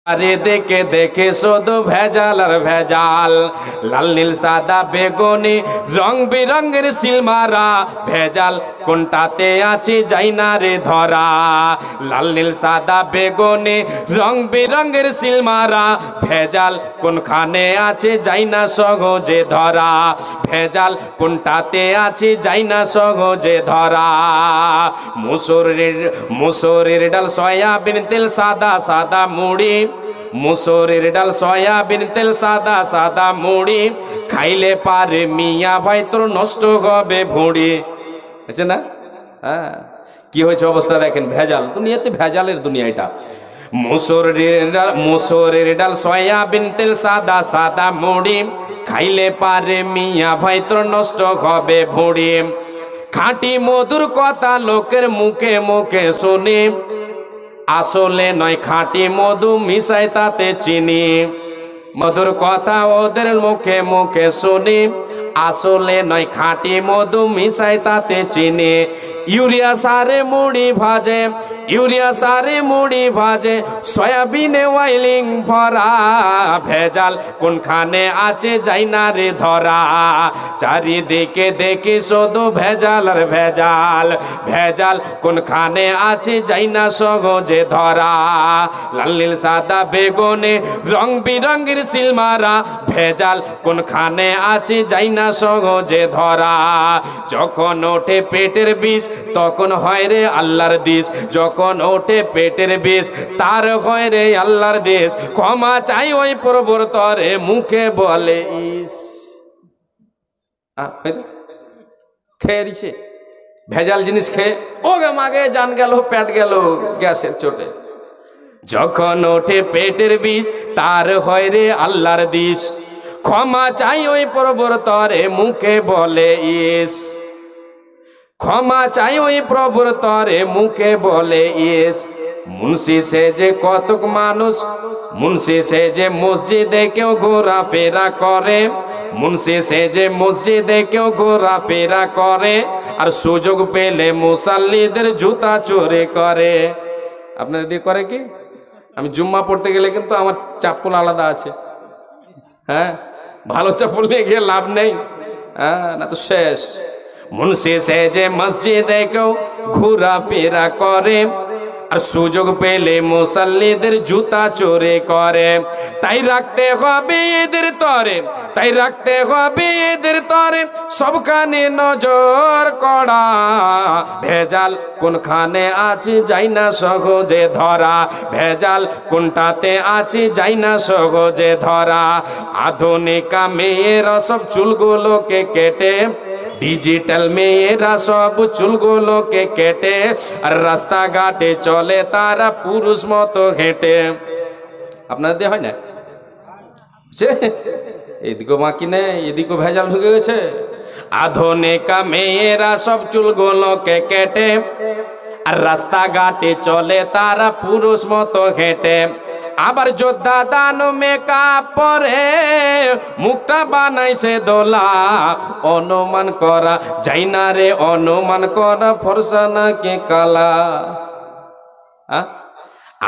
আরে দেখে দেখে শুধু ভেজাল আর ভেজাল, লাল নীল সাদা বেগুনি রং বেরঙের সিলমারা, ভেজাল কোনটাতে আছে যাই না রে ধরা। লাল নীল সাদা বেগুনি রং বেরঙের সিলমারা, ভেজাল কোনখানে আছে যাই না সহজে ধরা। ভেজাল কোনটাতে আছে যাই না সহজে ধরা। মুসুরির ডাল সয়াবিন তেল সাদা সাদা মুড়ি, মুসুরির ডাল সয়াবিন তেল সাদা সাদা মুড়ি, খাইলে পারে মিয়া ভাই তোর নষ্ট হবে ভুঁড়ি। আছে না? হ্যাঁ, কি হয়েছে অবস্থা দেখেন, ভেজাল দুনিয়াতে, ভেজালের দুনিয়া এটা। মুসুরির ডাল সয়াবিন তেল সাদা সাদা মুড়ি, খাইলে পারে মিয়া ভাই তোর নষ্ট হবে ভুঁড়ি। খাঁটি মধুর কথা লোকের মুখে মুখে শুনি, আসলে নয় খাঁটি মধু মিশাই তাতে চিনি। মধুর কথা ওদের মুখে মুখে শুনি, আসলে নয় খাঁটি মধু মিশাই তাতে চিনি। ইউরিয়া সারে মুড়ি ভাজে, ইউরিয়া সারে মুড়ি ভাজে, সয়াবিনে ওয়াইলিং ভরা, ভেজাল কোনখানে আছে যাই না রে ধরা। চারিদিকে দেখি শুধু ভেজাল আর ভেজাল, ভেজাল কোনখানে আছে যাই না সহজে ধরা। লাল নীল সাদা বেগুনে রং বিরঙের সিলমারা, ভেজাল কোনখানে আছে যাই না সহজে ধরা। যখন ওঠে পেটের বিষ তখন হয় রে আল্লাহর দিস, যখন ওঠে পেটের বিষ তার হয় রে আল্লাহর দেশ। ক্ষমা চাই ওই প্রভুর তরে, মুখে বলে ইস। খেয়ে দিছে ভেজাল জিনিস খেয়ে, ওগে মাগে জান গেল, পেট গেল গ্যাসের চোটে। যখন ওঠে পেটের বিষ তার হয় রে আল্লাহর দিস। ক্ষমা চাই ওই প্রভুর তরে, মুখে বলে ইস। ক্ষমা চাই ওই প্রভুর তরে, মুখে বলে ইস। মুন্সি সে যে কতক মানুষ, মুন্সি সে যে মসজিদে কেউ ঘোরাফেরা করে, মুন্সি সে যে মসজিদে কেউ ঘোরাফেরা করে, আর সুযোগ পেলে মুসাল্লিদের জুতা চোরে করে। আপনাদের দিয়ে করে কি? আমি জুম্মা পড়তে গেলে কিন্তু আমার চাপ্পল আলাদা আছে। হ্যাঁ, ভালো চাপ্পল নিয়ে গিয়ে লাভ নেই, হ্যাঁ না তো শেষ। মুন্সি সে যে মসজিদে কেউ ঘোরাফেরা করে, আর সুযোগ পেলে মুসাল্লিদের জুতা চোরে করে। তাই রাখতে হবে এদের তরে, তাই রাখতে হবে এদের তরে, সবখানে নজর করা। ভেজাল কোনখানে আছে যাই না সহজে ধরা, ভেজাল কোনটাতে আছে যাই না সহজে ধরা। আধুনিকা মেয়েরা সব চুলগুলোকে কেটে, ডিজিটাল মেয়েরা সব চুলগুলোকে কেটে, আর রাস্তাঘাটে চলে তারা পুরুষ মতো হেঁটে। আপনাদের দিয়ে হয় না? এদিকেও বাকি নেই, এদিকেও ভেজাল ঢুকে গেছে। আধুনিকা মেয়েরা সব চুলগুলোকে কেটে, আর রাস্তাঘাটে চলে তারা পুরুষ মতো হেঁটে। আবার যোদ্ধা দান মেকআপ পরে, মুখটা বানাইছে দোলা, অনুমান করা যাই না রে, অনুমান করা ফর্সা নাকি কালা।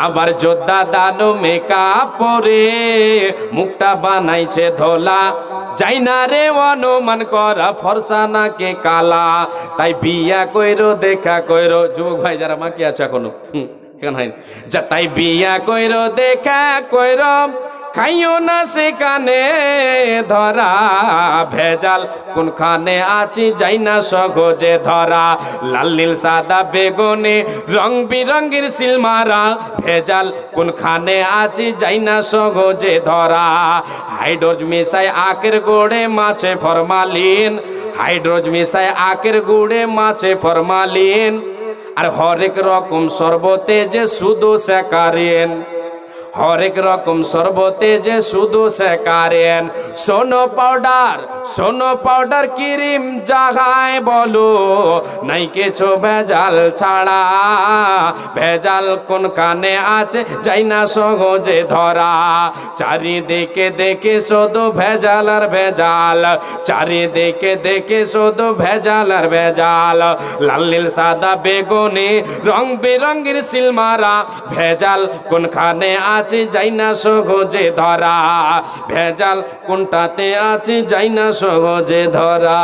আবার যোদ্ধা দান মেকআপ পরে, মুখটা বানাইছে ধোলা, যাই না রে অনুমান করা ফর্সা নাকি কালা। তাই বিয়া কইরো দেখা কইরো, যুবক ভাই যারা বাকি আছে এখনো, তাই বিয়া কইরো দেখা কইরো, খাইও না সেখানে ধরা। ভেজাল কোনখানে আছে যাই না সহজে ধরা। লাল নীল সাদা বেগুনে রং বিরঙের সিলমারা, ভেজাল কোনখানে আছে যাই না সহজে ধরা। হাইড্রোজ মিশায় আখের গুড়ে মাছে ফরমালিন, হাইড্রোজ মিশায় আখের গুড়ে মাছে ফরমালিন, আর হরেক রকম শরবতে যে শুধু সেকারেন, হরেক রকম শরবতে যে শুধু সেকারেন। সোনো পাউডার ক্রিম যাহাই বলো, নাই কিছু ভেজাল ছাড়া। ভেজাল কোনখানে আছে যাই না সহজে ধরা। চারিদিকে দেখে শুধু ভেজাল আর ভেজাল, চারিদিকে দেখে শুধু ভেজাল আর ভেজাল। লাল নীল সাদা বেগুনি রং বেরঙের সিলমারা, ভেজাল কোনখানে আছে যাই না সহজে ধরা, ভেজাল কোনটাতে আছে যাই না সহজে ধরা।